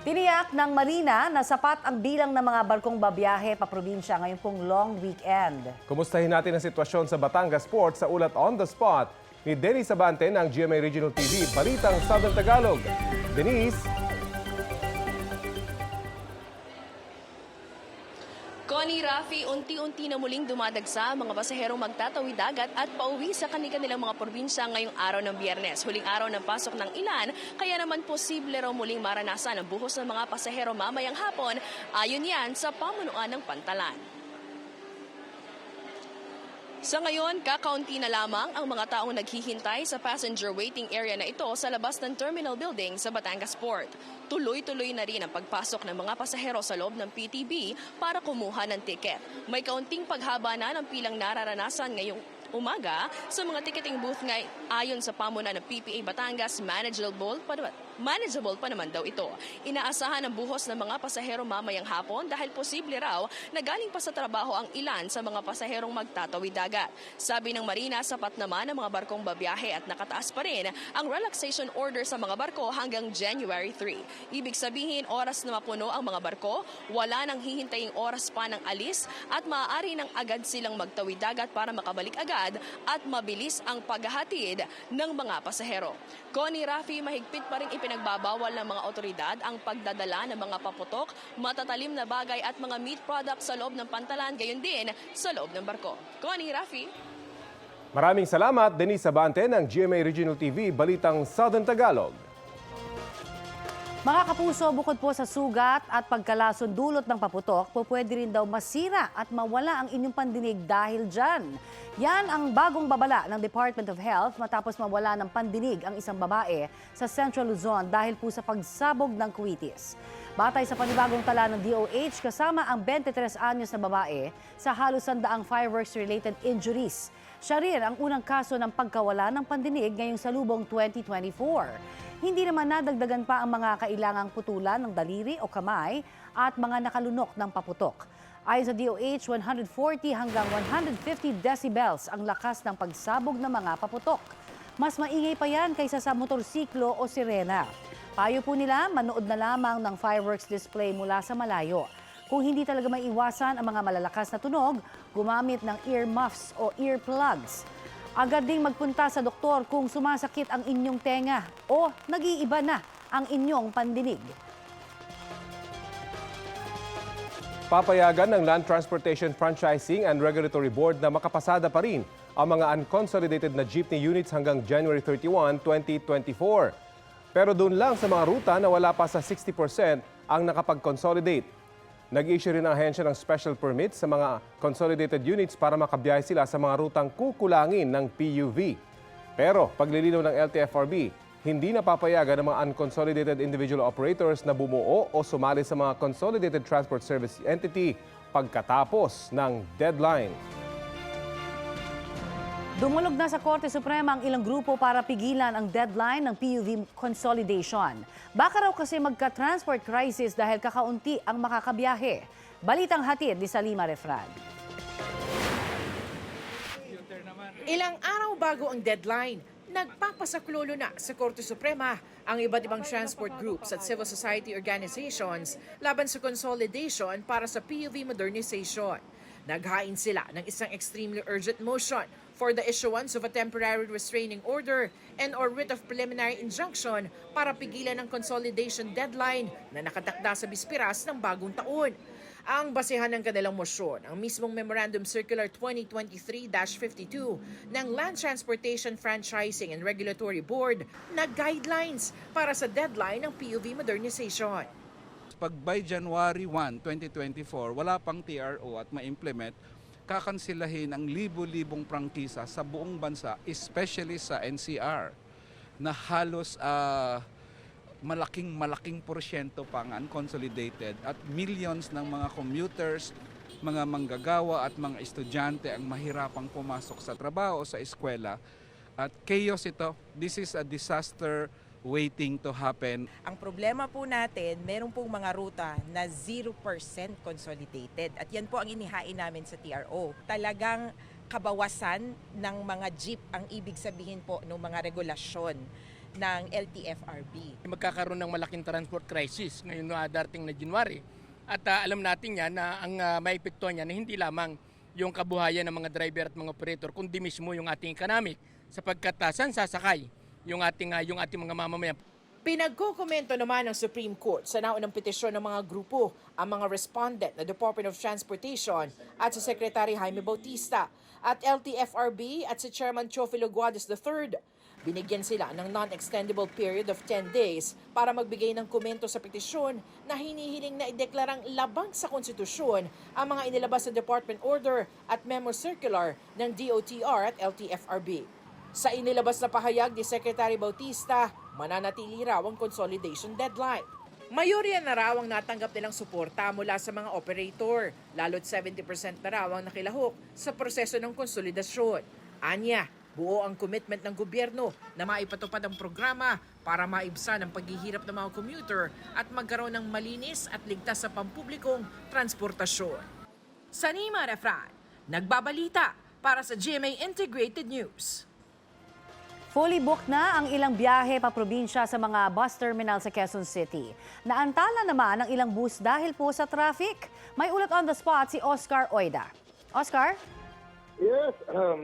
Tiniyak ng Marina na sapat ang bilang ng mga barkong babiyahe pa probinsya ngayong pong long weekend. Kumustahin natin ang sitwasyon sa Batangas Port sa ulat on the spot ni Denise Abante ng GMA Regional TV, Balitang Southern Tagalog. Denise? Connie, Rafi, unti-unti na muling dumadagsa ang mga pasaherong magtatawid dagat at pauwi sa kanilang mga probinsya ngayong araw ng Biyernes. Huling araw ng pasok ng ilan, kaya naman posible raw muling maranasan ang buhos ng mga pasahero mamayang hapon, ayon yan sa pamunuan ng Pantalan. Sa ngayon, kakaunti na lamang ang mga taong naghihintay sa passenger waiting area na ito sa labas ng terminal building sa Batangas Port. Tuloy-tuloy na rin ang pagpasok ng mga pasahero sa loob ng PTB para kumuha ng tiket. May kaunting paghaba na ng pilang nararanasan ngayong umaga sa mga ticketing booth ayon sa pamunuan ng PPA Batangas, manageable pa naman daw ito. Inaasahan ang buhos ng mga pasahero mamayang hapon dahil posible raw na galing pa sa trabaho ang ilan sa mga pasaherong magtatawid dagat. Sabi ng Marina, sapat naman ang mga barkong babiyahe at nakataas pa rin ang relaxation order sa mga barko hanggang January 3. Ibig sabihin, oras na mapuno ang mga barko, wala nang hihintaying oras pa ng alis at maaari nang agad silang magtawid dagat para makabalik agad at mabilis ang paghahatid ng mga pasahero. Connie, Rafi, mahigpit pa rin ipinagbabawal ng mga otoridad ang pagdadala ng mga paputok, matatalim na bagay at mga meat products sa loob ng Pantalan, gayon din sa loob ng barko. Connie, Rafi. Maraming salamat, Denise Abante ng GMA Regional TV, Balitang Southern Tagalog. Mga kapuso, bukod po sa sugat at pagkalason dulot ng paputok, pwede rin daw masira at mawala ang inyong pandinig dahil dyan. Yan ang bagong babala ng Department of Health matapos mawala ng pandinig ang isang babae sa Central Luzon dahil po sa pagsabog ng kuwitis. Batay sa panibagong tala ng DOH, kasama ang 23 anyos na babae sa halos 100 fireworks-related injuries. Siya rin ang unang kaso ng pagkawala ng pandinig ngayong salubong 2024. Hindi naman nadagdagan pa ang mga kailangang putulan ng daliri o kamay at mga nakalunok ng paputok. Ayon sa DOH, 140 hanggang 150 decibels ang lakas ng pagsabog ng mga paputok. Mas maingay pa yan kaysa sa motorsiklo o sirena. Payo po nila, manood na lamang ng fireworks display mula sa malayo. Kung hindi talaga maiwasan ang mga malalakas na tunog, gumamit ng earmuffs o earplugs. Agad ding magpunta sa doktor kung sumasakit ang inyong tenga o nag-iiba na ang inyong pandinig. Papayagan ng Land Transportation Franchising and Regulatory Board na makapasada pa rin ang mga unconsolidated na jeepney units hanggang January 31, 2024. Pero doon lang sa mga ruta na wala pa sa 60% ang nakapag-consolidate. Nag-issue rin ang ahensya ng special permit sa mga consolidated units para makabiyahe sila sa mga rutang kukulangin ng PUV. Pero paglilinaw ng LTFRB, hindi napapayagan ng mga unconsolidated individual operators na bumuo o sumali sa mga Consolidated Transport Service Entity pagkatapos ng deadline. Dumulog na sa Korte Suprema ang ilang grupo para pigilan ang deadline ng PUV consolidation. Baka raw kasi magka-transport crisis dahil kakaunti ang makakabiyahe. Balitang hatid ni Salima Refran. Ilang araw bago ang deadline, nagpapasaklolo na sa Korte Suprema ang iba't ibang transport groups at civil society organizations laban sa consolidation para sa PUV modernization. Naghain sila ng isang extremely urgent motion for the issuance of a temporary restraining order and or writ of preliminary injunction para pigilan ang consolidation deadline na nakatakda sa bispiras ng bagong taon. Ang basehan ng kanilang mosyon, ang mismong Memorandum Circular 2023-52 ng Land Transportation Franchising and Regulatory Board na guidelines para sa deadline ng PUV modernization. Pag by January 1, 2024, wala pang TRO at ma-implement, kakansilahin ang libo-libong prangkisa sa buong bansa, especially sa NCR, na halos malaking porsyento pang unconsolidated at millions ng mga commuters, mga manggagawa at mga estudyante ang mahirapang pumasok sa trabaho, sa eskwela. At chaos ito. This is a disaster waiting to happen. Ang problema po natin, meron pong mga ruta na 0% consolidated at yan po ang inihain namin sa TRO. Talagang kabawasan ng mga jeep ang ibig sabihin po ng mga regulasyon ng LTFRB. Magkakaroon ng malaking transport crisis ngayon na darating na January. At alam natin yan na ang maepektuhan niya na hindi lamang yung kabuhayan ng mga driver at mga operator, kundi mismo yung ating economic sapagkat saan sasakay yung ating mga mamamayan. Pinagkukomento naman ng Supreme Court sa naunang petisyon ng mga grupo ang mga respondent na Department of Transportation at si Secretary Jaime Bautista at LTFRB at si Chairman Chofilo Guades III. Binigyan sila ng non-extendable period of 10 days para magbigay ng komento sa petisyon na hinihiling na ideklarang labag sa konstitusyon ang mga inilabas sa Department Order at Memo Circular ng DOTR at LTFRB. Sa inilabas na pahayag ni Secretary Bautista, mananatili raw ang consolidation deadline. Mayorya na raw ang natanggap nilang suporta mula sa mga operator, lalo't 70% na raw ang nakilahok sa proseso ng konsolidasyon. Anya, buo ang commitment ng gobyerno na maipatupad ang programa para maibsan ang paghihirap ng mga commuter at magkaroon ng malinis at ligtas sa pampublikong transportasyon. Sanima Refran, nagbabalita para sa GMA Integrated News. Fully booked na ang ilang biyahe pa probinsya sa mga bus terminal sa Quezon City. Naantala naman ang ilang bus dahil po sa traffic. May ulat on the spot si Oscar Oida. Oscar? Yes,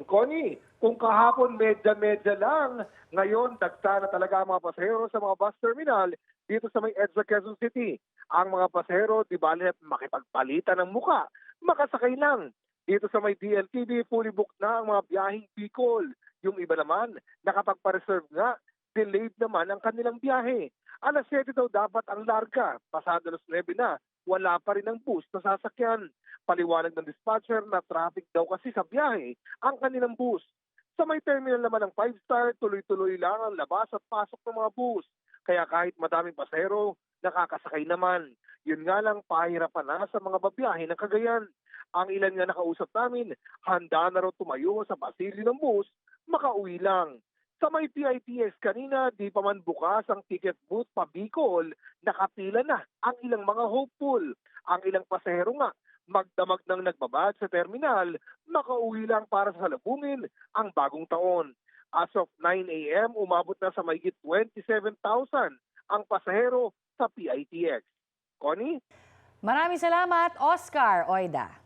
Connie, kung kahapon medya-medya lang, ngayon dagsa na talaga ang mga pasahero sa mga bus terminal dito sa may EDSA Quezon City. Ang mga pasahero, di bale makipagpalitan ng muka, makasakay lang. Dito sa may DLTV, fully booked na ang mga biyaheng Bicol. Yung iba naman, nakapagpa-reserve nga, delayed naman ang kanilang biyahe. Alas 7 daw dapat ang larga, pasado alas 9 na, wala pa rin ang bus na sasakyan. Paliwanag ng dispatcher na traffic daw kasi sa biyahe ang kanilang bus. Sa may terminal naman ng 5-star, tuloy-tuloy lang ang labas at pasok ng mga bus. Kaya kahit madaming pasahero, nakakasakay naman. Yun nga lang, pahirapan na sa mga babiyahe ng Cagayan. Ang ilan nga nakausap namin, handa na raw tumayo sa pasilyo ng bus, makauwi lang. Sa may PITX kanina, di pa man bukas ang ticket booth pa Bicol, nakapila na ang ilang mga hopeful. Ang ilang pasahero nga, magdamag ng nagbabad sa terminal, makauwi lang para sa salubungin ang bagong taon. As of 9 a.m., umabot na sa mahigit 27,000 ang pasahero sa PITX. Connie? Maraming salamat, Oscar Oida.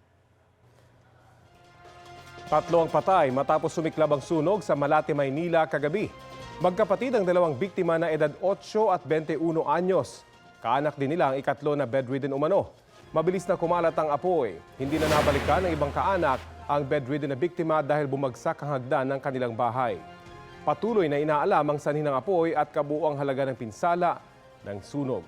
3 ang patay matapos sumiklab ang sunog sa Malate, Maynila kagabi. Magkapatid ang dalawang biktima na edad 8 at 21 anyos. Kaanak din nila ang ikatlo na bedridden umano. Mabilis na kumalat ang apoy. Hindi na nabalikan ng ibang kaanak ang bedridden na biktima dahil bumagsak ang hagdan ng kanilang bahay. Patuloy na inaalam ang sanhi ng apoy at kabuuang halaga ng pinsala ng sunog.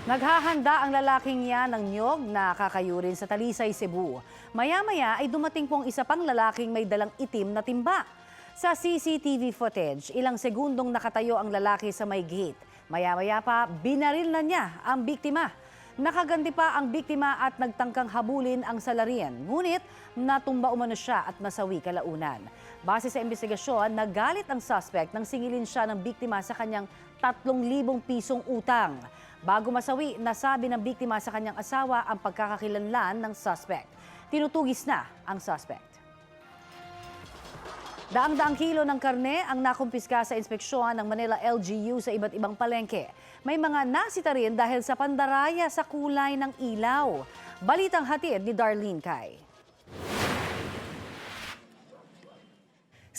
Naghahanda ang lalaking yan ng niyog na kakayurin sa Talisay, Cebu. Maya-maya ay dumating pong isa pang lalaking may dalang itim na timba. Sa CCTV footage, ilang segundong nakatayo ang lalaki sa may gate. Maya-maya pa, binaril na niya ang biktima. Nakaganti pa ang biktima at nagtangkang habulin ang salarian. Ngunit natumba umano siya at nasawi kalaunan. Base sa investigasyon, nagalit ang suspect nang singilin siya ng biktima sa kanyang 3,000 pisong utang. Bago masawi, nasabi ng biktima sa kanyang asawa ang pagkakakilanlan ng suspect. Tinutugis na ang suspect. Daang-daang kilo ng karne ang nakumpiska sa inspeksyon ng Manila LGU sa iba't ibang palengke. May mga nasita rin dahil sa pandaraya sa kulay ng ilaw. Balitang hatid ni Darlene Kai.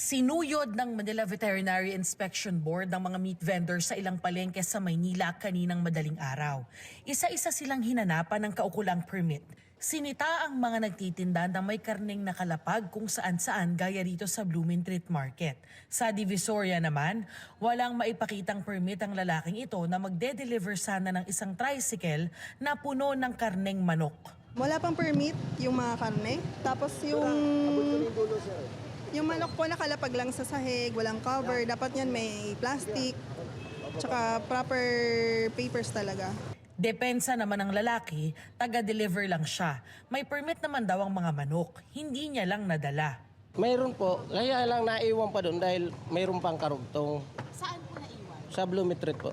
Sinuyod ng Manila Veterinary Inspection Board ng mga meat vendors sa ilang palengke sa Maynila kaninang madaling araw. Isa-isa silang hinanapan ng kaukulang permit. Sinita ang mga nagtitinda ng may karneng nakalapag kung saan-saan gaya rito sa Blooming Treat Market. Sa Divisoria naman, walang maipakitang permit ang lalaking ito na magde-deliver sana ng isang tricycle na puno ng karneng manok. Wala pang permit yung mga karne. Tapos yung manok po nakalapag lang sa sahig, walang cover. Dapat yan may plastic, tsaka proper papers talaga. Depensa naman ng lalaki, taga-deliver lang siya. May permit naman daw ang mga manok, hindi niya lang nadala. Mayroon po, kaya lang naiwan pa doon dahil mayroon pang karugtong. Saan po naiwan? Sa Blooming Treat po.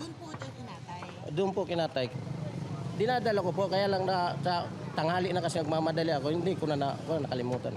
Doon po ito kinatay? Doon po kinatay. Dinadala ko po, kaya lang tanghali na kasi nagmamadali ako, hindi ko nakalimutan.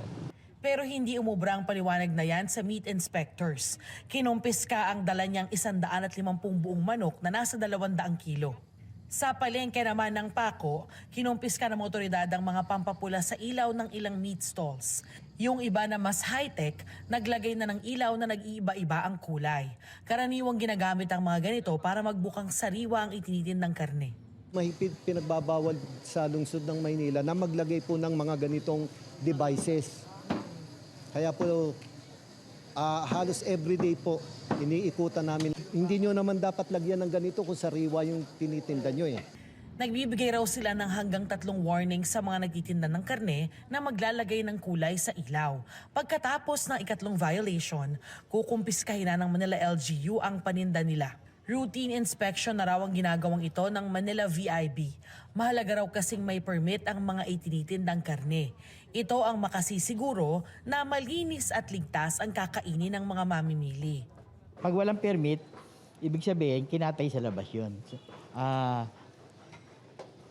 Pero hindi umubra ang paliwanag na yan sa meat inspectors. Kinumpiska ang dala niyang 150 buong manok na nasa 200 kilo. Sa palengke naman ng Paco, kinumpiska ng otoridad ang mga pampapula sa ilaw ng ilang meat stalls. Yung iba na mas high-tech, naglagay na ng ilaw na nag-iiba-iba ang kulay. Karaniwang ginagamit ang mga ganito para magbukang sariwa ang itinitindang karne. Mahigpit pinagbabawal sa lungsod ng Maynila na maglagay po ng mga ganitong devices. Kaya po halos everyday po iniikutan namin. Hindi nyo naman dapat lagyan ng ganito kung sariwa yung tinitinda nyo eh. Nagbibigay raw sila ng hanggang 3 warning sa mga nagtitinda ng karne na maglalagay ng kulay sa ilaw. Pagkatapos ng 3 violation, kukumpiskahin na ng Manila LGU ang paninda nila. Routine inspection na raw ang ginagawang ito ng Manila VIB. Mahalaga raw kasing may permit ang mga itinitindang karne. Ito ang makasisiguro na malinis at ligtas ang kakainin ng mga mamimili. Pag walang permit, ibig sabihin, kinatay sa labas yun.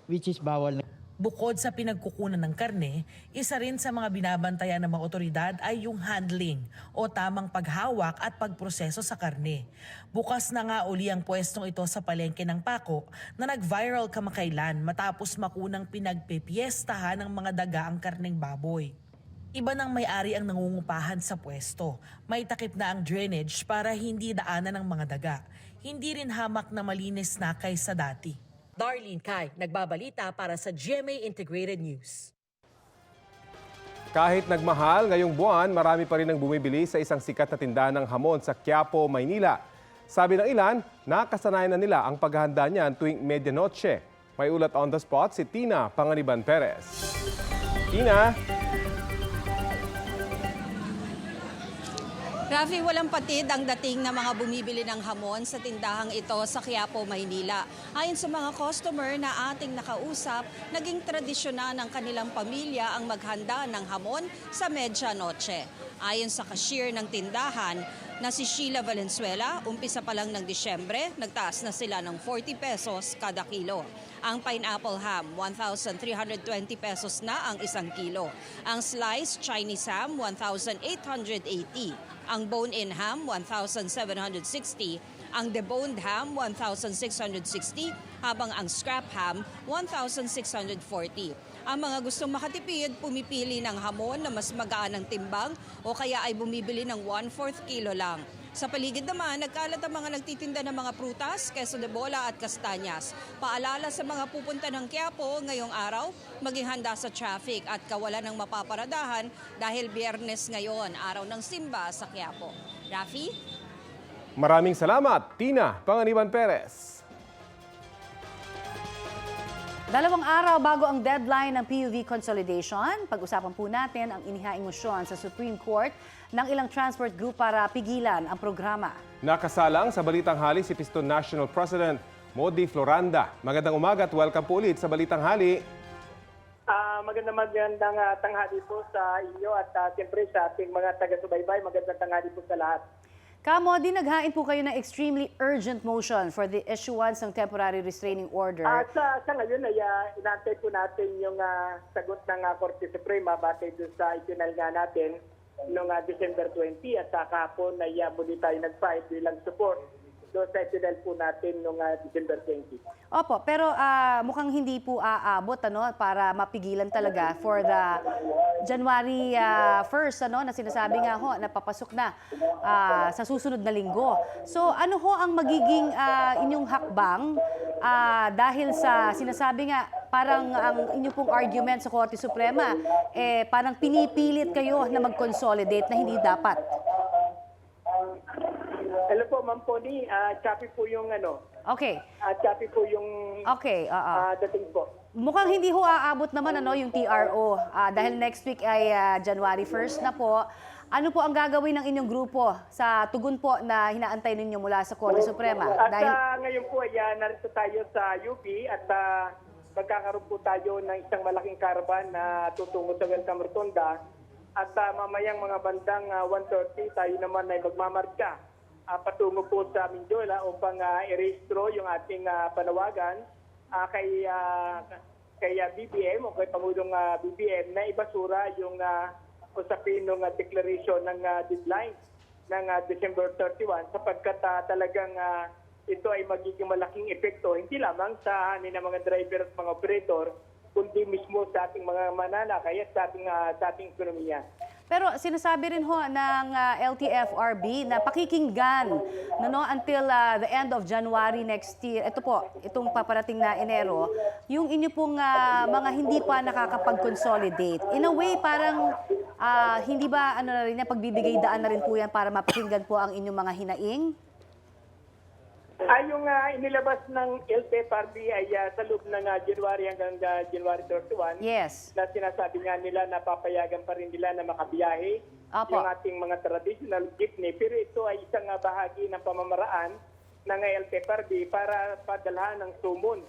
Which is bawal na. Bukod sa pinagkukunan ng karne, isa rin sa mga binabantayan ng mga otoridad ay yung handling o tamang paghawak at pagproseso sa karne. Bukas na nga uli ang pwestong ito sa palengke ng Paco na nag-viral kamakailan matapos makunang pinagpipiestahan ng mga daga ang karneng baboy. Iba ng may-ari ang nangungupahan sa pwesto. May takip na ang drainage para hindi daanan ng mga daga. Hindi rin hamak na malinis na kaysa dati. Darlene Kai, nagbabalita para sa GMA Integrated News. Kahit nagmahal ngayong buwan, marami pa rin ang bumibili sa isang sikat na tindahan ng hamon sa Quiapo, Maynila. Sabi ng ilan, nakasanayan na nila ang paghahanda niyan tuwing medianoche. May ulat on the spot si Tina Panganiban Perez. Tina? Rafi, walang patid ang dating na mga bumibili ng hamon sa tindahang ito sa Quiapo, Maynila. Ayon sa mga customer na ating nakausap, naging tradisyon na ng kanilang pamilya ang maghanda ng hamon sa medianoche. Ayon sa cashier ng tindahan na si Sheila Valenzuela, umpisa pa lang ng Disyembre, nagtaas na sila ng 40 pesos kada kilo. Ang pineapple ham, 1,320 pesos na ang 1 kilo. Ang sliced Chinese ham, 1,880. Ang bone-in ham, 1,760. Ang deboned ham, 1,660. Habang ang scrap ham, 1,640. Ang mga gustong makatipid, pumipili ng hamon na mas magaan ang timbang o kaya ay bumibili ng 1/4 kilo lang. Sa paligid naman, nagkalat ang mga nagtitinda ng mga prutas, queso de bola at kastanyas. Paalala sa mga pupunta ng Quiapo ngayong araw, maging handa sa traffic at kawalan ng mapaparadahan dahil Biyernes ngayon, araw ng simba sa Quiapo. Rafi? Maraming salamat, Tina Panganiban Perez. 2 araw bago ang deadline ng PUV consolidation, pag-usapan po natin ang inihaing mosyon sa Supreme Court ng ilang transport group para pigilan ang programa. Nakasalang sa Balitang Hali si Piston National President Modi Floranda. Magandang umaga at welcome po ulit sa Balitang Hali. Magandang tanghali po sa inyo at siyempre sa ating mga taga-subaybay. Magandang tanghali po sa lahat. Modi, naghain po kayo ng extremely urgent motion for the issuance ng temporary restraining order. Sa ngayon ay inaantay po natin yung sagot ng Korte Suprema batay doon sa ipinalga natin noong December 20 at kahapon ay muli tayo nag-file bilang support doon sa ipinal po natin noong December 20. Opo, pero mukhang hindi po aabot para mapigilan talaga for the January 1st na sinasabi nga ho na papasok na sa susunod na linggo. So ano ho ang magiging inyong hakbang dahil sa sinasabi nga parang ang inyong pong argument sa Korte Suprema parang pinipilit kayo na mag-consolidate na hindi dapat. Hello po, Ma'am Pony. Copy po yung Okay. Copy po yung Okay, dating po. Mukhang hindi ho aabot naman yung TRO dahil next week ay January 1st na po. Ano po ang gagawin ng inyong grupo sa tugon po na hinaantay ninyo mula sa Korte Suprema? At ngayon po ay narito tayo sa UP at magkakaroon po tayo ng isang malaking caravan na tutungo sa Welcome Rotonda. At mamayang mga bandang 1:30 tayo naman ay magmamarka patungo po sa Mindiola upang i-rehistro yung ating panawagan kay kay BBM o kay Pangulong BBM na ibasura yung usapin ng declaration ng deadline ng December 31 sapagkat talagang ito ay magiging malaking epekto hindi lamang sa mga driver at mga operator kundi mismo sa ating mga mananakay at sa ating ekonomiya. Pero sinasabi rin ho ng LTFRB na pakikinggan until the end of January next year. Ito po, itong paparating na Enero, yung inyo pong mga hindi pa nakakapag-consolidate. In a way, parang hindi ba na rin pagbibigay daan na rin po yan para mapakinggan po ang inyong mga hinaing? Yung inilabas ng LTFRB ay sa loob ng January hanggang January 31. Yes. Na sinasabi nga nila na papayagan pa rin nila na makabiyahe Opo. yung ating mga traditional jeepney. Pero ito ay isang bahagi ng pamamaraan ng LTFRB para padalhan ng sumon.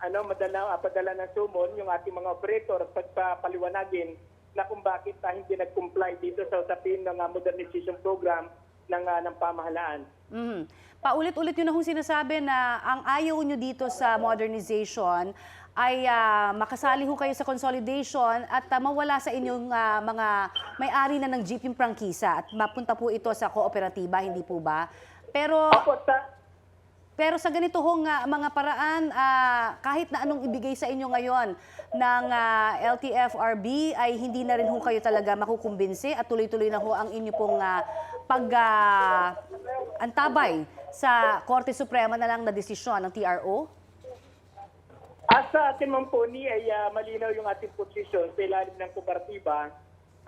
Padala ng sumon yung ating mga operator at pagpapaliwanagin na kung bakit hindi nag-comply dito sa usapin ng modernization program ng pamahalaan. Paulit-ulit yun na kung sinasabi na ang ayaw nyo dito sa modernization ay makasali ho kayo sa consolidation at mawala sa inyong mga may-ari na ng jeep yung prangkisa at mapunta po ito sa kooperatiba, hindi po ba? Pero sa ganito hong mga paraan, kahit na anong ibigay sa inyo ngayon ng LTFRB ay hindi na rin ho kayo talaga makukumbinsi at tuloy-tuloy na ho ang inyo pong antabay sa Korte Suprema na lang na desisyon ng TRO? Sa atin man po ay malinaw yung ating posisyon sa ilalim ng kooperatiba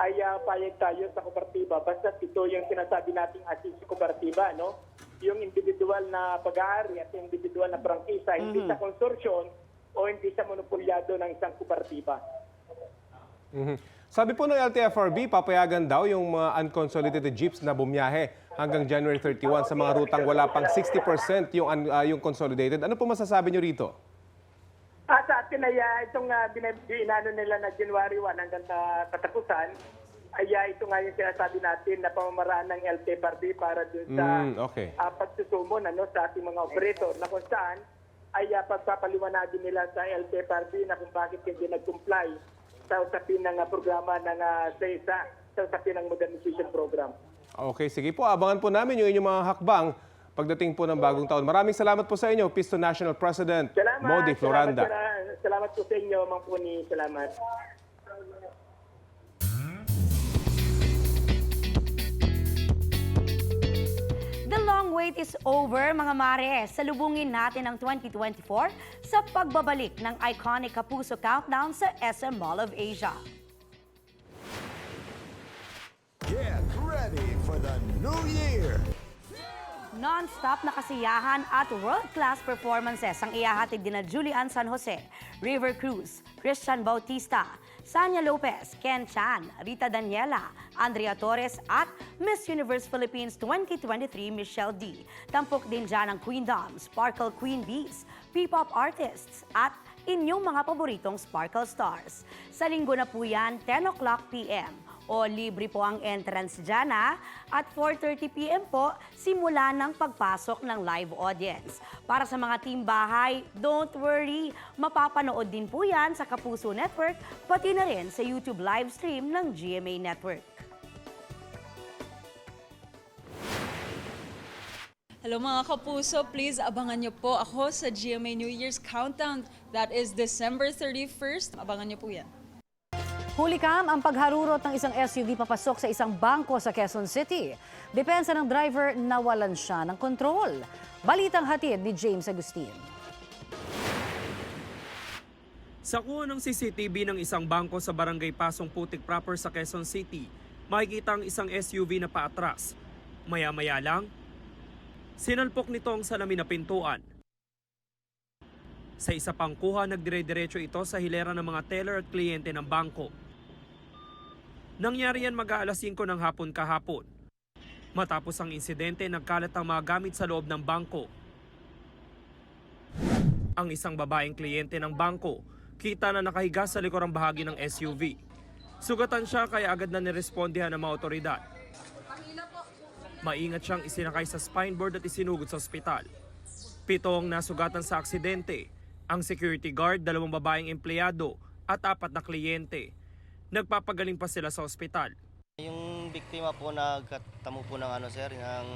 ay payag tayo sa kooperatiba basta ito yung sinasabi nating assist kooperatiba, no? Yung individual na pag-aari at individual na prangkisa, hindi sa konsorsyon o hindi sa monopolyado ng isang kooperatiba. Sabi po ng LTFRB, papayagan daw yung mga unconsolidated jeeps na bumiyahe hanggang January 31 sa mga rutang wala pang 60% yung consolidated. Ano po masasabi nyo rito? Sa atin ay itong binano nila na January 1 hanggang katapusan, ay ito nga yung sinasabi natin na pamamaraan ng LTFRB para dun sa pagsusumon sa ating mga operator na kung saan ay pagpapaliwanagin nila sa LTFRB na kung bakit hindi nag-comply sa usapin ng programa ng sa usapin ng modernization program. Okay, sige po. Abangan po namin yung inyong mga hakbang pagdating po ng bagong taon. Maraming salamat po sa inyo, Pisto National President Modi Floranda. Salamat po sa inyo, Mang Puni. Salamat. The long wait is over, mga mare. Salubungin natin ang 2024 sa pagbabalik ng iconic Kapuso Countdown sa SM Mall of Asia. Get ready for the new year! Non-stop na kasiyahan at world-class performances ang ihahatid dina Julian San Jose, River Cruz, Christian Bautista, Sanya Lopez, Ken Chan, Rita Daniela, Andrea Torres at Miss Universe Philippines 2023 Michelle D. Tampok din dyan ang Queendom, Sparkle Queen Bees, P-pop artists at inyong mga paboritong Sparkle Stars. Sa linggo na po yan, 10 o'clock p.m. O libre po ang entrance dyan at 4:30 p.m. po simula ng pagpasok ng live audience. Para sa mga team bahay, don't worry, mapapanood din po yan sa Kapuso Network pati na rin sa YouTube live stream ng GMA Network. Hello mga Kapuso, please abangan niyo po ako sa GMA New Year's Countdown. That is December 31st. Abangan niyo po yan. Hulikam ang pagharurot ng isang SUV papasok sa isang bangko sa Quezon City. Depensa ng driver, nawalan siya ng kontrol. Balitang hatid ni James Agustin. Sa kuha ng CCTV ng isang bangko sa Barangay Pasong Putik proper sa Quezon City, makikita ang isang SUV na paatras. Maya-maya lang, sinalpok nito ang salamin na pintuan. Sa isa pang kuha, nagdire-diretso ito sa hilera ng mga teller at kliyente ng bangko. Nangyari yan mag-aalas 5 ng hapon kahapon. Matapos ang insidente, nagkalat ang mga gamit sa loob ng bangko. Ang isang babaeng kliyente ng bangko, kita na nakahiga sa likurang bahagi ng SUV. Sugatan siya kaya agad na nirespondihan ng mga otoridad. Maingat siyang isinakay sa spine board at isinugod sa ospital. 7 ang nasugatan sa aksidente, Ang security guard, 2 babaeng empleyado at 4 na kliyente. Nagpapagaling pa sila sa ospital. Yung biktima po nagkatamo po ng sir, ng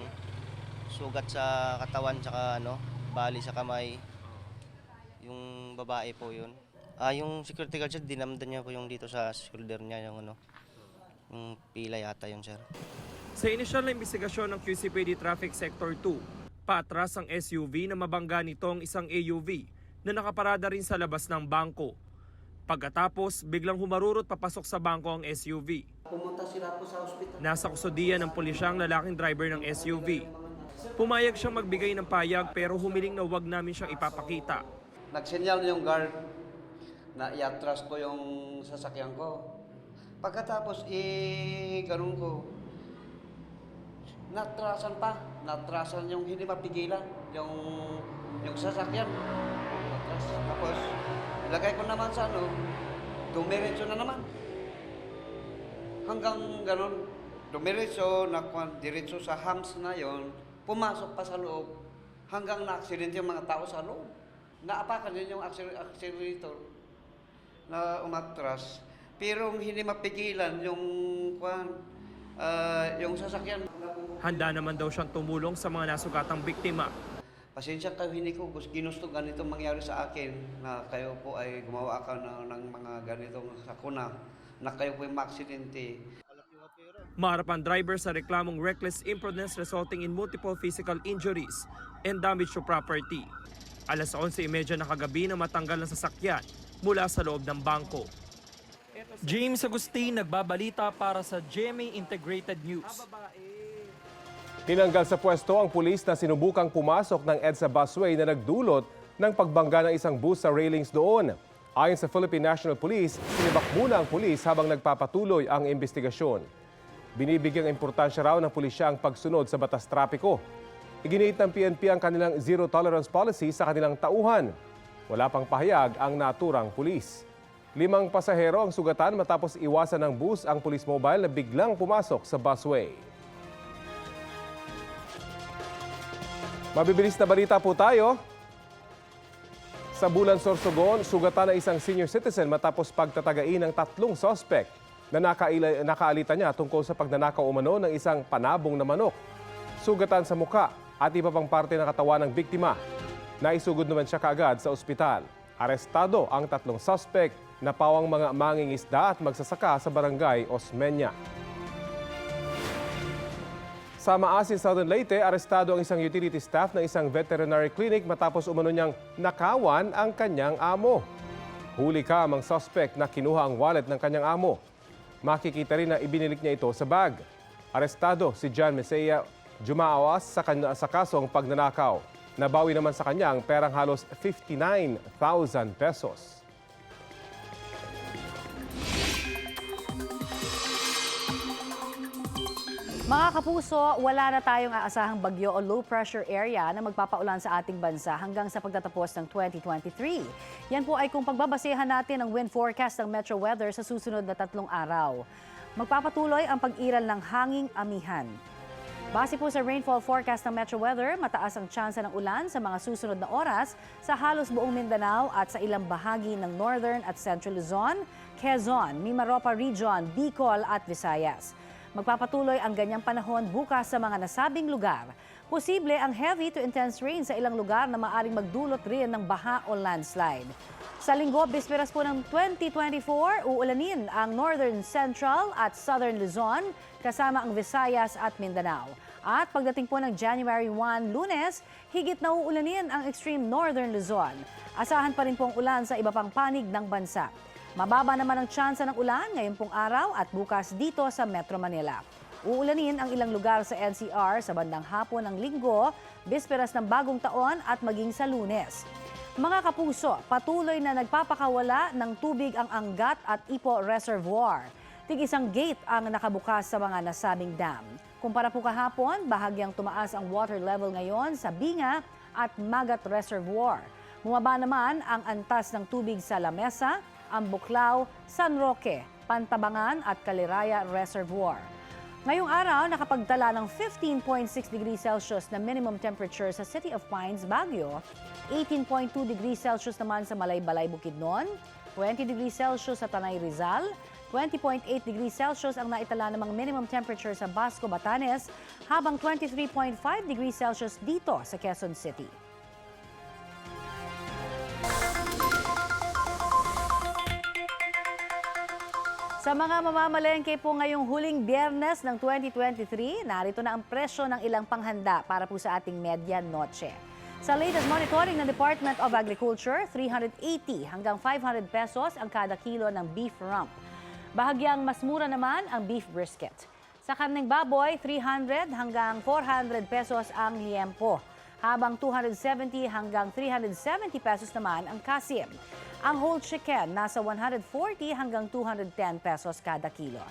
sugat sa katawan tsaka bali sa kamay. Yung babae po yun. Yung security guard sir, dinamdan niya po yung dito sa shoulder niya, yung pila yata yun sir. Sa inisyal na investigasyon ng QCPD Traffic Sector 2, paatras ang SUV na mabangga nitong isang AUV na nakaparada rin sa labas ng bangko. Pagkatapos, biglang humarurot papasok sa bangko ang SUV. Pumunta sila po sa ospital. Nasa kustudiya ng pulisyang lalaking driver ng SUV. Pumayag siyang magbigay ng payag pero humiling na huwag namin siyang ipapakita. Nagsinyal yung guard na i-atras ko yung sasakyan ko. Pagkatapos, ganun ko. Natrasan yung hindi mapigilan, yung sasakyan. Tapos, ilagay ko naman sa dumiretso na naman. Hanggang ganun, dumiretso, diretso sa hams na yon, pumasok pa sa loob, hanggang na-accident yung mga tao sa loob. Naapakan din yung accelerator na umatras, pero hindi mapigilan yung sasakyan. Handa naman daw siyang tumulong sa mga nasugatang biktima. Pasensya kayo, hindi ko ginusto ganito mangyari sa akin na kayo po ay gumawa ka ng mga ganitong sakuna na kayo po ay maaksidente. Maharap ang driver sa reklamong reckless imprudence resulting in multiple physical injuries and damage to property. Alas 11:30 na kagabi na matanggal ng sasakyan mula sa loob ng bangko. James Agustin, nagbabalita para sa GMA Integrated News. Tinanggal sa pwesto ang pulis na sinubukang pumasok ng EDSA busway na nagdulot ng pagbangga ng isang bus sa railings doon. Ayon sa Philippine National Police, sinibak muna ang pulis habang nagpapatuloy ang investigasyon. Binibigyang importansya raw ng pulisya ang pagsunod sa batas trapiko. Iginiit ng PNP ang kanilang zero tolerance policy sa kanilang tauhan. Wala pang pahayag ang naturang pulis. 5 pasahero ang sugatan matapos iwasan ng bus ang police mobile na biglang pumasok sa busway. Mabibilis na balita po tayo. Sa Bulan, Sorsogon, sugatan na isang senior citizen matapos pagtatagain ng 3 sospek na nakaalita niya tungkol sa pagnanakaw umano ng isang panabong na manok. Sugatan sa muka at iba pang parte ng katawan ng biktima. Naisugod naman siya kaagad sa ospital. Arestado ang 3 sospek na pawang mga mangingisda at magsasaka sa barangay Osmeña. Sa Maasin, Southern Leyte, arestado ang isang utility staff ng isang veterinary clinic matapos umano niyang nakawan ang kanyang amo. Huli ang suspect na kinuha ang wallet ng kanyang amo. Makikita rin na ibinilik niya ito sa bag. Arestado si John Mesea Jumaawas sa kasong pagnanakaw. Nabawi naman sa kanya ang perang halos 59,000 pesos. Mga kapuso, wala na tayong aasahang bagyo o low pressure area na magpapaulan sa ating bansa hanggang sa pagtatapos ng 2023. Yan po ay kung pagbabasehan natin ang wind forecast ng Metro Weather sa susunod na 3 araw. Magpapatuloy ang pag-iral ng hanging amihan. Base po sa rainfall forecast ng Metro Weather, mataas ang tsansa ng ulan sa mga susunod na oras sa halos buong Mindanao at sa ilang bahagi ng Northern at Central Luzon, Quezon, Mimaropa Region, Bicol at Visayas. Magpapatuloy ang ganyang panahon bukas sa mga nasabing lugar. Posible ang heavy to intense rain sa ilang lugar na maaring magdulot rin ng baha o landslide. Sa linggo, bisperas po ng 2024, uulanin ang Northern Central at Southern Luzon kasama ang Visayas at Mindanao. At pagdating po ng January 1, Lunes, higit na uulanin ang extreme Northern Luzon. Asahan pa rin pong ulan sa iba pang panig ng bansa. Mababa naman ang tsansa ng ulan ngayon pong araw at bukas dito sa Metro Manila. Uulanin ang ilang lugar sa NCR sa bandang hapon ng linggo, bisperas ng bagong taon at maging sa Lunes. Mga kapuso, patuloy na nagpapakawala ng tubig ang Angat at Ipo Reservoir. Tig-isang gate ang nakabukas sa mga nasabing dam. Kumpara po kahapon, bahagyang tumaas ang water level ngayon sa Binga at Magat Reservoir. Bumaba naman ang antas ng tubig sa Lamesa, Ambuklao, San Roque, Pantabangan at Caliraya Reservoir. Ngayong araw, nakapagtala ng 15.6 degrees Celsius na minimum temperature sa City of Pines, Baguio, 18.2 degrees Celsius naman sa Malaybalay, Bukidnon, 20 degrees Celsius sa Tanay, Rizal, 20.8 degrees Celsius ang naitala namang minimum temperature sa Basco, Batanes, habang 23.5 degrees Celsius dito sa Quezon City. Sa mga mamamalengke po ngayong huling Biyernes ng 2023, narito na ang presyo ng ilang panghanda para po sa ating medianoche. Sa latest monitoring ng Department of Agriculture, 380 hanggang 500 pesos ang kada kilo ng beef rump. Bahagyang mas mura naman ang beef brisket. Sa karneng baboy, 300 hanggang 400 pesos ang liempo, habang 270 hanggang 370 pesos naman ang kasim. Ang whole chicken nasa 140 hanggang 210 pesos kada kilo.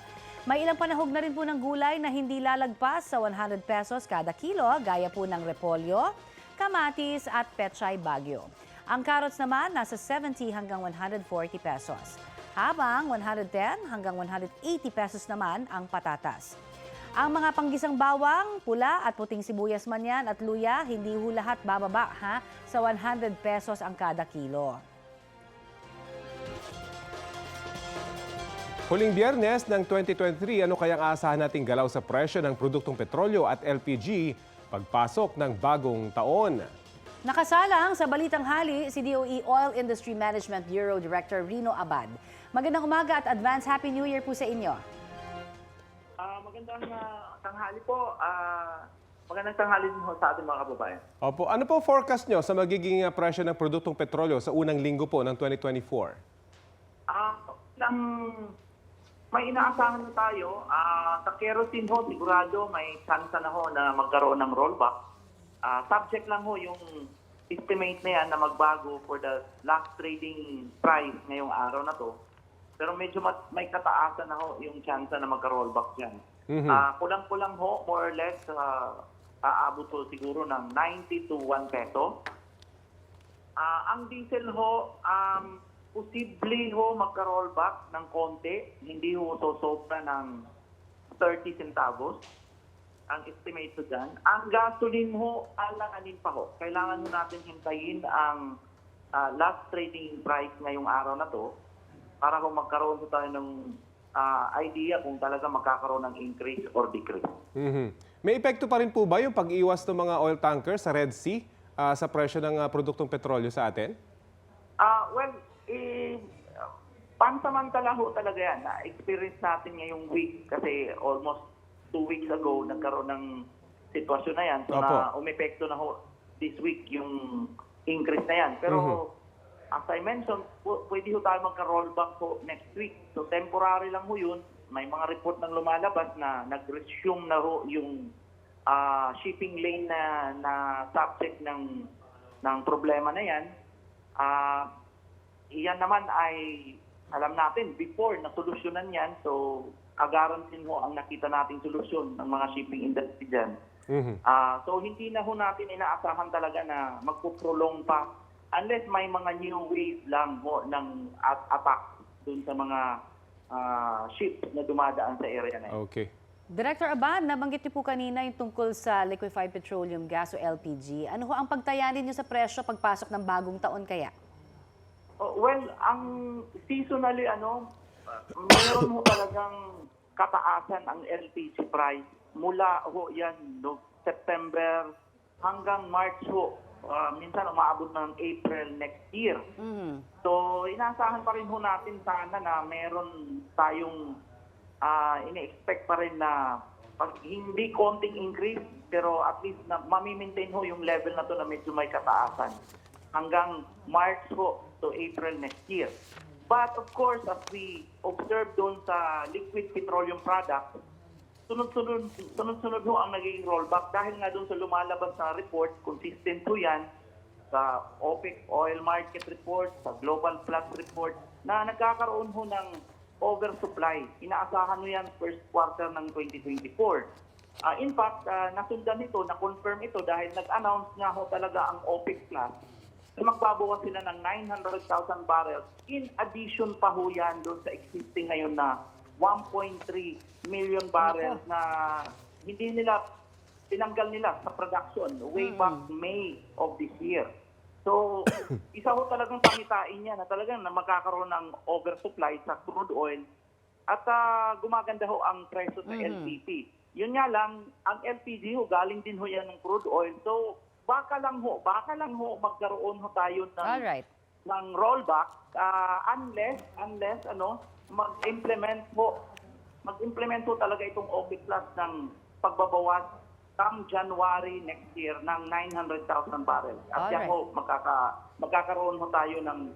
May ilang panahog na rin po ng gulay na hindi lalagpas sa 100 pesos kada kilo, gaya po ng repolyo, kamatis at pechay bagyo. Ang carrots naman nasa 70 hanggang 140 pesos, habang 110 hanggang 180 pesos naman ang patatas. Ang mga panggisang bawang, pula at puting sibuyas man yan at luya, hindi ho lahat bababa sa 100 pesos ang kada kilo. Huling Biyernes ng 2023, ano kayang aasahan nating galaw sa presyo ng produktong petrolyo at LPG pagpasok ng bagong taon? Nakasalang sa Balitang Hali si DOE Oil Industry Management Bureau Director Rino Abad. Magandang umaga at advance Happy New Year po sa inyo. Magandang tanghali po. Magandang tanghali din ho sa ating mga kababayan. Opo, ano po forecast nyo sa magiging presyo ng produktong petrolyo sa unang linggo po ng 2024? May inaasahan na tayo. Sa kerosene ho, sigurado may chance na ho na magkaroon ng rollback. Subject lang ho yung estimate na yan na magbago for the last trading price ngayong araw na to. Pero medyo may kataasan na ho yung chance na magka-rollback dyan. Kulang-kulang ho, more or less, aabot ho siguro ng 90 to 1 peso. Ang diesel ho, posible ho magka-rollback ng konti, hindi ho sobra ng 30 centavos ang estimate ko dyan. Ang gasoline ho, alanganin pa ho. Kailangan ho natin hintayin ang last trading price ngayong araw na to para ho magkaroon ho tayo ng idea kung talaga magkakaroon ng increase or decrease. May epekto pa rin po ba yung pag-iwas ng mga oil tankers sa Red Sea sa presyo ng produktong petrolyo sa atin? Pansamantala ho talaga yan. Na-experience natin ngayong week kasi almost 2 weeks ago nagkaroon ng sitwasyon na yan. So na umepekto na ho this week yung increase na yan. Pero as I mentioned, pwede ho tayo magka-rollback ho next week. So temporary lang ho yun. May mga report ng lumalabas na nag-resume na ho yung shipping lane na subject ng problema na yan. Iyan naman ay alam natin before na solusyonan yan. So agaran din ho ang nakita nating solusyon ng mga shipping industry dyan. So hindi na ho natin inaasahan talaga na magpuprolong pa unless may mga new wave lang ho ng attack dun sa mga ships na dumadaan sa area na yun. Okay. Director Abad, nabanggit niyo po kanina yung tungkol sa liquefied petroleum gas o LPG. Ano ho ang pagtayanin niyo sa presyo pagpasok ng bagong taon kaya? Well, ang seasonally, mayroon ho talagang kataasan ang LPG price. Mula ho yan, September hanggang March ho. Minsan umaabot ng April next year. So, inaasahan pa rin ho natin sana na meron tayong ine-expect pa rin na hindi konting increase, pero at least na mamimaintain ho yung level na to na medyo may kataasan hanggang March ho to April next year. But of course, as we observe doon sa liquid petroleum products, sunod-sunod ho ang naging rollback dahil nga doon sa lumalabas na report, consistent ho yan sa OPEC oil market report, sa Global Plus report, na nagkakaroon ho ng oversupply. Inaasahan ho yan first quarter ng 2024. In fact, nasundan ito, na-confirm ito dahil nag-announce nga ho talaga ang OPEC Plus na magbabawas sila ng 900,000 barrels. In addition pa ho yan doon sa existing ngayon na 1.3 million barrels na hindi nila tinanggal nila sa production way back May of this year. So, isa ho talagang pangitain niya na talagang na magkakaroon ng oversupply sa crude oil at gumaganda ho ang presyo sa LPG. Yun nga lang, ang LPG ho, galing din ho yan ng crude oil. So, baka lang ho magkaroon ho tayo ng rollback unless mag-implement ho talaga itong OPEC Plus ng pagbabawas come January next year ng 900,000 barrels. At yan ho, magkakaroon ho tayo ng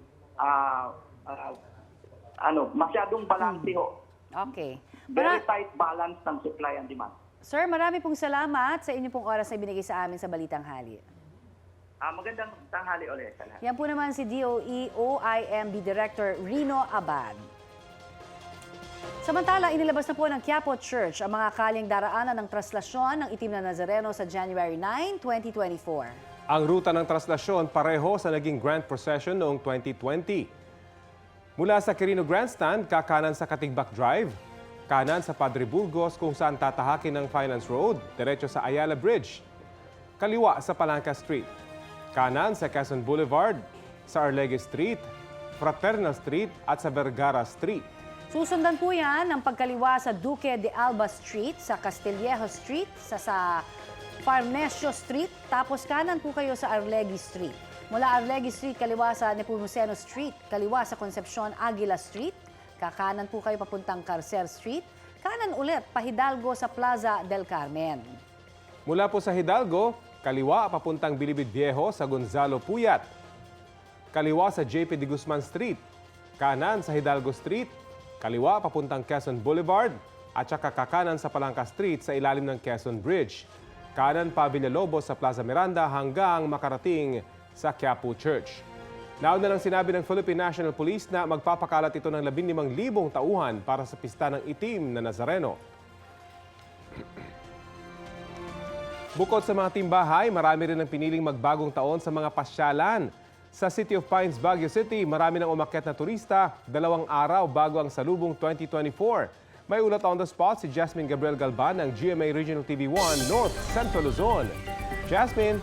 masyadong balanse ho. Okay. Very tight balance ng supply and demand. Sir, marami pong salamat sa inyo pong oras na binigay sa amin sa Balitang Hali. Magandang tanghali ulit. Yan po naman si DOE OIMB Director Rino Abad. Samantala, inilabas na po ng Quiapo Church ang mga kalyang daraanan ng traslasyon ng Itim na Nazareno sa January 9, 2024. Ang ruta ng traslasyon pareho sa naging Grand Procession noong 2020. Mula sa Quirino Grandstand, kakanan sa Katigbak Drive, kanan sa Padre Burgos kung saan tatahakin ng Finance Road, diretso sa Ayala Bridge, kaliwa sa Palanca Street, kanan sa Quezon Boulevard, sa Arlegue Street, Fraternal Street at sa Vergara Street. Susundan po yan ang pagkaliwa sa Duque de Alba Street, sa Castillejo Street, sa Farnesio Street, tapos kanan po kayo sa Arlegue Street. Mula Arlegue Street, kaliwa sa Nepomuceno Street, kaliwa sa Concepcion Aguila Street, kakanan po kayo papuntang Carcer Street, kanan ulit pa Hidalgo sa Plaza del Carmen. Mula po sa Hidalgo, kaliwa papuntang Bilibid Viejo sa Gonzalo Puyat, kaliwa sa JP de Guzman Street, kanan sa Hidalgo Street, kaliwa papuntang Quezon Boulevard at saka kakanan sa Palanca Street sa ilalim ng Quezon Bridge. Kanan pa Villalobos sa Plaza Miranda hanggang makarating sa Quiapo Church. Nauna nang sinabi ng Philippine National Police na magpapakalat ito ng 15,000 tauhan para sa pista ng Itim na Nazareno. Bukod sa mga timbahay, marami rin ang piniling magbagong taon sa mga pasyalan. Sa City of Pines, Baguio City, marami nang umakyat na turista 2 araw bago ang Salubong 2024. May ulat on the spot si Jasmine Gabriel Galban ng GMA Regional TV 1 North Central Luzon. Jasmine.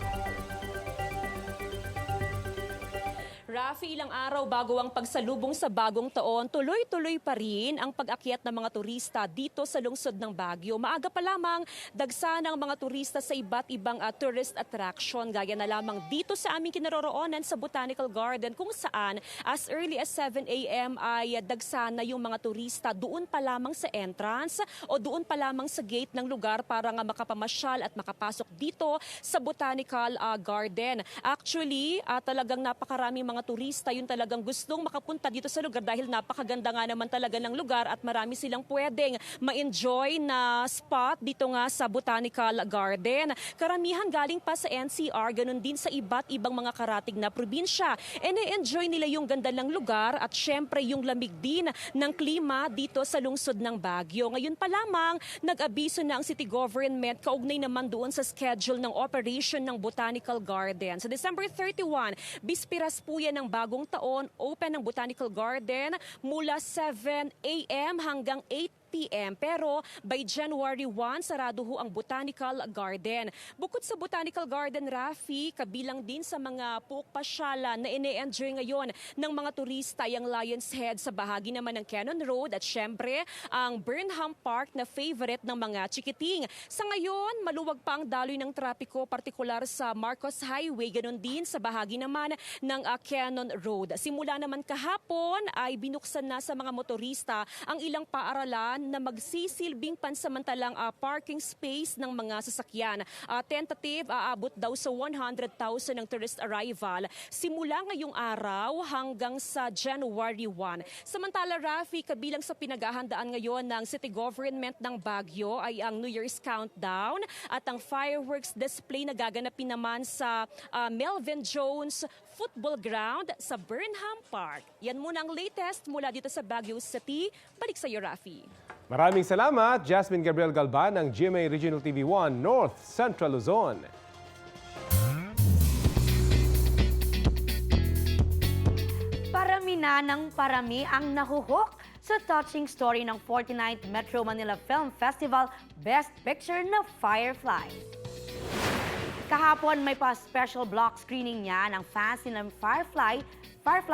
Rafi, ilang araw bago ang pagsalubong sa bagong taon, tuloy-tuloy pa rin ang pag-akyat ng mga turista dito sa lungsod ng Baguio. Maaga pa lamang, dagsa ng mga turista sa iba't ibang tourist attraction. Gaya na lamang dito sa aming kinaroroonan sa Botanical Garden kung saan as early as 7 a.m. ay dagsa na yung mga turista doon pa lamang sa entrance o doon pa lamang sa gate ng lugar para nga makapamasyal at makapasok dito sa Botanical Garden. Actually, talagang napakaraming mga turista yun talagang gustong makapunta dito sa lugar dahil napakaganda nga naman talaga ng lugar at marami silang pwedeng ma-enjoy na spot dito nga sa Botanical Garden. Karamihan galing pa sa NCR, ganun din sa iba't ibang mga karatig na probinsya. Ene-enjoy nila yung ganda ng lugar at syempre yung lamig din ng klima dito sa lungsod ng Baguio. Ngayon pa lamang, nag-abiso na ang city government kaugnay naman doon sa schedule ng operation ng Botanical Garden. Sa December 31, bispiras po yan ng bagong taon, open ang Botanical Garden mula 7 a.m. hanggang 8 p.m. Pero by January 1, sarado ho ang Botanical Garden. Bukod sa Botanical Garden, Rafi, kabilang din sa mga puok-pasyala na ine-enjoy ngayon ng mga turista yung Lion's Head sa bahagi naman ng Cannon Road at syempre ang Burnham Park na favorite ng mga chikiting. Sa ngayon, maluwag pa ang daloy ng trapiko, partikular sa Marcos Highway, ganun din sa bahagi naman ng Cannon Road. Simula naman kahapon ay binuksan na sa mga motorista ang ilang paaralan na magsisilbing pansamantalang parking space ng mga sasakyan. Tentative, aabot daw sa 100,000 ng tourist arrival simula ngayong araw hanggang sa January 1. Samantala, Rafi, kabilang sa pinaghahandaan ngayon ng City Government ng Baguio ay ang New Year's Countdown at ang fireworks display na gaganapin naman sa Melvin Jones Football Ground sa Burnham Park. Yan muna ang latest mula dito sa Baguio City. Balik sa iyo, Rafi. Maraming salamat, Jasmine Gabriel Galban ng GMA Regional TV 1 North Central Luzon. Parami na ng parami ang nahuhok sa touching story ng 49th Metro Manila Film Festival Best Picture na Firefly. Kahapon may pa-special block screening niya ng fans ng Firefly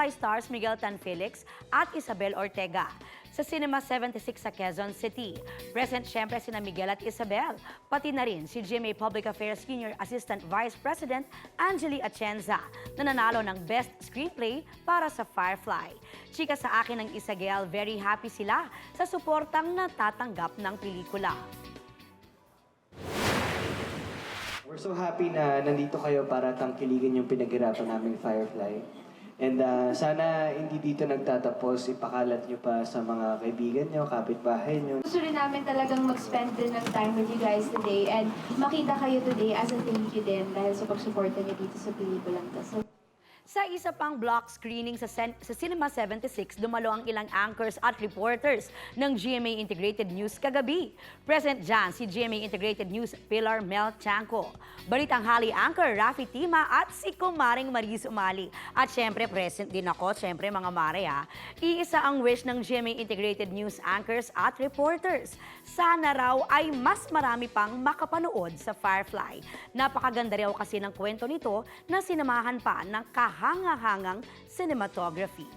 stars Miguel Tan Felix at Isabel Ortega sa Cinema 76 sa Quezon City. Present syempre sina Miguel at Isabel, pati na rin si GMA Public Affairs Senior Assistant Vice President Angeli Atienza na nanalo ng Best Screenplay para sa Firefly. Chika sa akin ng Isabel, very happy sila sa suportang natatanggap ng pelikula. We're so happy na nandito kayo para tangkilikin yung pinaghirapan naming Firefly. And sana hindi dito nagtatapos, ipakalat nyo pa sa mga kaibigan nyo, kapitbahay nyo. Gusto rin namin talagang mag-spend din ng time with you guys today and makita kayo today as a thank you din dahil sa pagsuporta niyo dito sa pelikulang to. So, Sa isa pang block screening sa Cinema 76, dumalo ang ilang anchors at reporters ng GMA Integrated News kagabi. Present dyan si GMA Integrated News Pilar Mel Chanco, Balitang Hali anchor Rafi Tima at si Kumaring Maris Umali. At syempre present din ako, syempre mga mare ha. Iisa ang wish ng GMA Integrated News anchors at reporters. Sana raw ay mas marami pang makapanood sa Firefly. Napakaganda raw kasi ng kwento nito na sinamahan pa ng kahanga-hangang cinematography.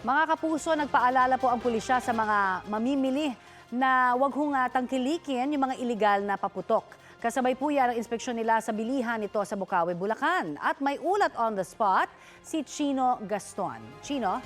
Mga kapuso, nagpaalala po ang pulisya sa mga mamimili na huwag tangkilikin yung mga iligal na paputok. Kasabay po yan ang inspeksyon nila sa bilihan nito sa Bukawi, Bulacan. At may ulat on the spot, si Chino Gaston. Chino?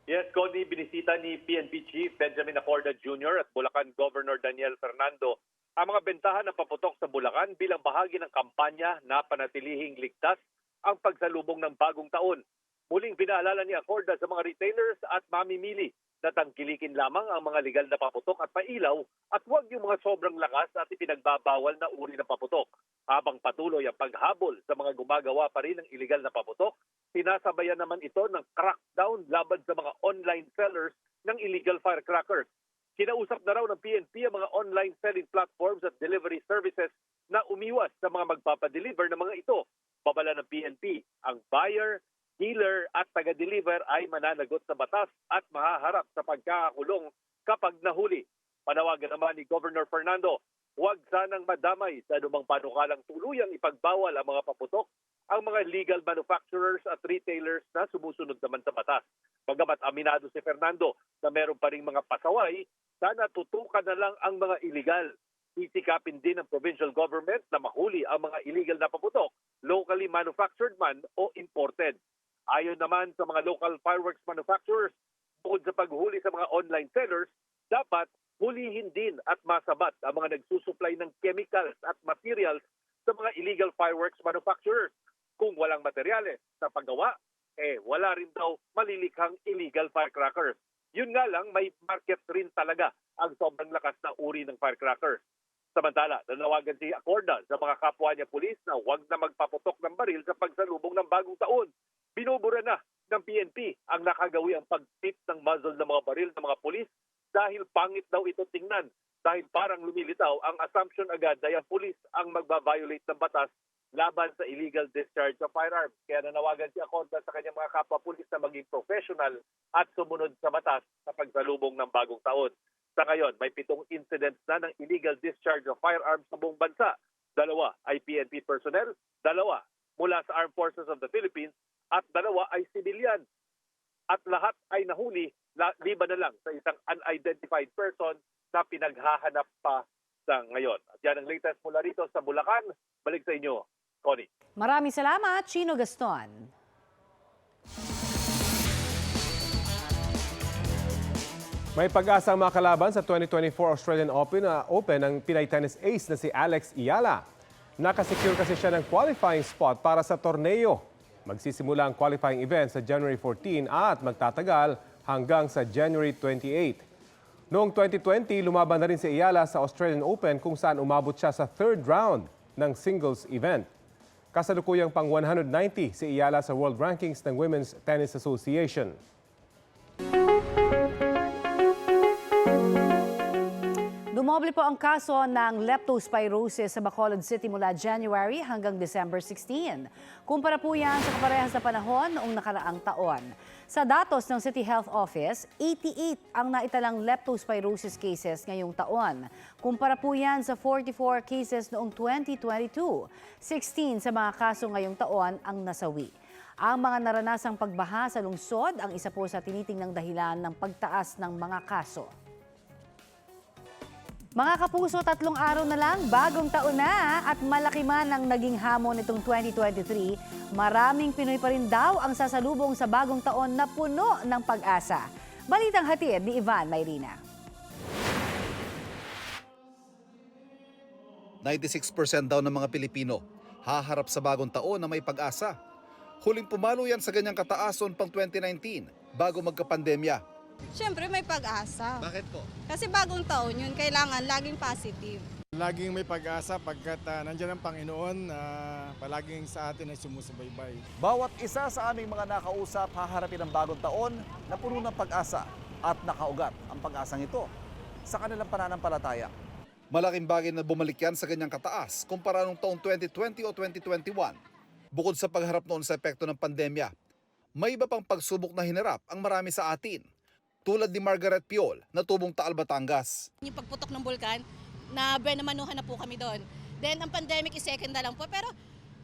Yes, Connie, binisita ni PNP Chief Benjamin Acorda Jr. at Bulacan Governor Daniel Fernando ang mga bentahan ng paputok sa Bulacan bilang bahagi ng kampanya na panatilihing ligtas ang pagsalubong ng bagong taon. Muling pinaalala ni Acorda sa mga retailers at mamimili na tangkilikin lamang ang mga legal na paputok at pailaw at huwag yung mga sobrang lakas at ipinagbabawal na uri ng paputok. Habang patuloy ang paghabol sa mga gumagawa pa rin ng illegal na paputok, sinasabayan naman ito ng crackdown laban sa mga online sellers ng illegal firecrackers. Kinausap na raw ng PNP ang mga online selling platforms at delivery services na umiwas sa mga magpapadeliver ng mga ito. Babala ng PNP, ang buyer, dealer at taga-deliver ay mananagot sa batas at mahaharap sa pagkakakulong kapag nahuli. Panawagan naman ni Governor Fernando, huwag sanang madamay sa anumang panukalang tuluyang ipagbawal ang mga paputok ang mga legal manufacturers at retailers na sumusunod naman sa batas. Bagamat aminado si Fernando na meron pa ring mga pasaway, sana tutukan na lang ang mga illegal. Isikapin din ng provincial government na mahuli ang mga illegal na paputok, locally manufactured man o imported. Ayon naman sa mga local fireworks manufacturers, bukod sa paghuli sa mga online sellers, dapat hulihin din at masabat ang mga nagsusupply ng chemicals at materials sa mga illegal fireworks manufacturers. Kung walang materyales sa paggawa, wala rin daw malilikhang illegal firecrackers. Yun nga lang, may market rin talaga ang sobrang lakas na uri ng firecrackers. Samantala, nanawagan si Acorda sa mga kapwa niya pulis na huwag na magpaputok ng baril sa pagsalubong ng bagong taon. Binubura na ng PNP ang nakagawi ang pagtip ng muzzle ng mga baril ng mga pulis dahil pangit daw ito tingnan. Dahil parang lumilitaw ang assumption agad na yung pulis ang magbabiolate ng batas laban sa illegal discharge of firearms. Kaya nanawagan si Acorda sa kanyang mga kapwa pulis na maging professional at sumunod sa batas sa pagsalubong ng bagong taon. Sa ngayon, may 7 incidents na ng illegal discharge of firearms sa buong bansa. 2 ay PNP personnel, 2 mula sa Armed Forces of the Philippines, at 2 ay civilian. At lahat ay nahuli, liban na lang sa isang unidentified person na pinaghahanap pa sa ngayon. At yan ang latest mula rito sa Bulacan. Balik sa inyo, Connie. Maraming salamat, Chino Gaston. May pag-asa ang mga kalaban sa 2024 Australian Open ang Pinay tennis ace na si Alex Iyala. Nakasecure kasi siya ng qualifying spot para sa torneo. Magsisimula ang qualifying event sa January 14 at magtatagal hanggang sa January 28. Noong 2020, lumaban na rin si Iyala sa Australian Open kung saan umabot siya sa 3rd round ng singles event. Kasalukuyang pang 190 si Iyala sa world rankings ng Women's Tennis Association. Dumoble po ang kaso ng leptospirosis sa Bacolod City mula January hanggang December 16. Kumpara po yan sa kaparehas na panahon noong nakaraang taon. Sa datos ng City Health Office, 88 ang naitalang leptospirosis cases ngayong taon. Kumpara po yan sa 44 cases noong 2022. 16 sa mga kaso ngayong taon ang nasawi. Ang mga naranasang pagbaha sa lungsod ang isa po sa tinitingnang dahilan ng pagtaas ng mga kaso. Mga kapuso, 3 araw na lang, bagong taon na at malaki man ang naging hamon nitong 2023, maraming Pinoy pa rin daw ang sasalubong sa bagong taon na puno ng pag-asa. Balitang hatid ni Ivan Mayrina. 96% daw ng mga Pilipino haharap sa bagong taon na may pag-asa. Huling pumalo yan sa ganyang kataason pang 2019 bago magkapandemya. Siyempre may pag-asa. Bakit po? Kasi bagong taon yun, kailangan laging positive. Laging may pag-asa pagkat nandiyan ang Panginoon na palaging sa atin ay sumusubaybay. Bawat isa sa aming mga nakausap haharapin ang bagong taon na puno ng pag-asa at nakaugat ang pag-asang ito sa kanilang pananampalataya. Malaking bagay na bumalik yan sa ganyang kataas kumpara nung taong 2020 o 2021. Bukod sa pagharap noon sa epekto ng pandemya, may iba pang pagsubok na hinarap ang marami sa atin. Tulad ni Margaret Piol na tubong Taal, Batangas. Yung pagputok ng bulkan, na benamanuhan na po kami doon. Then ang pandemic is second na lang po. Pero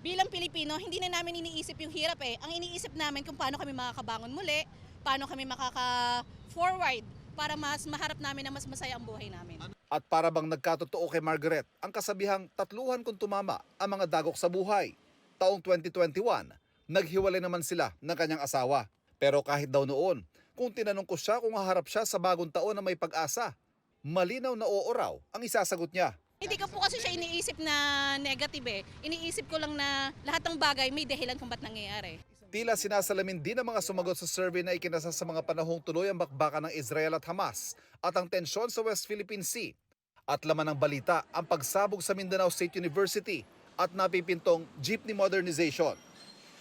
bilang Pilipino, hindi na namin iniisip yung hirap eh. Ang iniisip namin kung paano kami makakabangon muli, paano kami makaka-forward para mas maharap namin na mas masaya ang buhay namin. At para bang nagkatotoo kay Margaret ang kasabihang tatluhan kung tumama ang mga dagok sa buhay. Taong 2021, naghiwalay naman sila ng kanyang asawa. Pero kahit daw noon, kung tinanong ko siya kung haharap siya sa bagong taon na may pag-asa, malinaw na oo raw ang isasagot niya. Hindi ko po kasi siya iniisip na negative eh. Iniisip ko lang na lahat ng bagay may dahilan kung ba't nangyayari. Tila sinasalamin din ang mga sumagot sa survey na ikinasa sa mga panahong tuloy ang bakbakan ng Israel at Hamas at ang tensyon sa West Philippine Sea. At laman ng balita ang pagsabog sa Mindanao State University at napipintong jeepney modernization.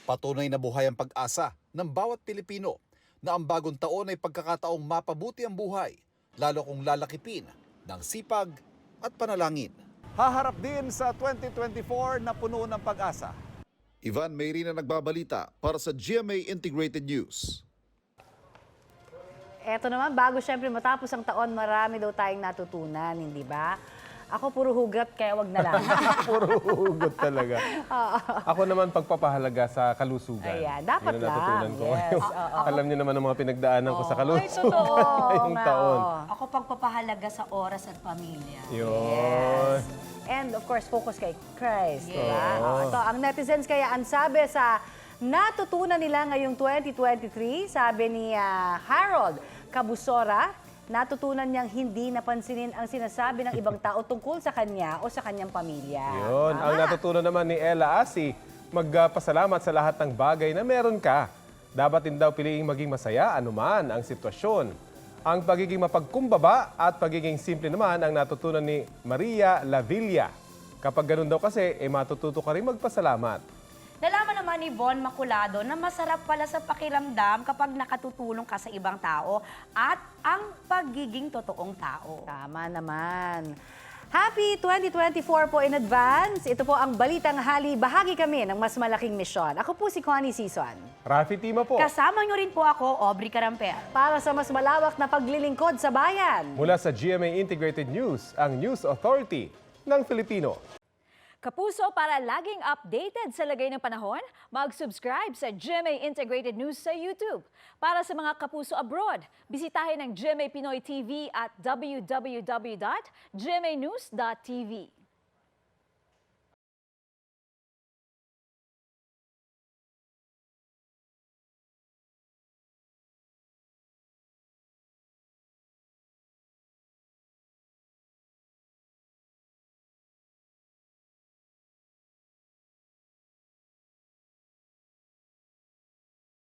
Patunay na buhay ang pag-asa ng bawat Pilipino na ang bagong taon ay pagkakataong mapabuti ang buhay, lalo kung lalakipin ng sipag at panalangin. Haharap din sa 2024 na puno ng pag-asa. Ivan Mayrina nagbabalita para sa GMA Integrated News. Eto naman, bago syempre matapos ang taon, marami daw tayong natutunan, hindi ba? Ako puro hugot, kaya wag na lang. Puro hugot talaga. Ako naman pagpapahalaga sa kalusugan. Ayan, dapat Yun ang natutunan lang. ko Yes, ngayon. oo. Alam niyo naman ang mga pinagdaanan ko sa kalusugan. Ay, totoo. Ngayong taon. Ako pagpapahalaga sa oras at pamilya. Yun. And of course, focus kay Christ, di ba? Oo. Ito, ang netizens kaya ang sabi sa natutunan nila ngayong 2023, sabi ni Harold Cabusora, natutunan niyang hindi napansinin ang sinasabi ng ibang tao tungkol sa kanya o sa kanyang pamilya. Yun. Ang natutunan naman ni Ella Asi, magpasalamat sa lahat ng bagay na meron ka. Dapat din daw piliing maging masaya anuman ang sitwasyon. Ang pagiging mapagkumbaba at pagiging simple naman ang natutunan ni Maria Lavilla. Kapag ganun daw kasi, matututo ka rin magpasalamat. Nalaman naman ni Von Maculado na masarap pala sa pakiramdam kapag nakatutulong ka sa ibang tao at ang pagiging totoong tao. Tama naman. Happy 2024 po in advance. Ito po ang Balitang Hali. Bahagi kami ng mas malaking misyon. Ako po si Connie Sison. Rafi Tima po. Kasama nyo rin po ako, Aubrey Carampel. Para sa mas malawak na paglilingkod sa bayan. Mula sa GMA Integrated News, ang News Authority ng Filipino. Kapuso, para laging updated sa lagay ng panahon, mag-subscribe sa GMA Integrated News sa YouTube. Para sa mga kapuso abroad, bisitahin ang GMA Pinoy TV at www.gmanews.tv.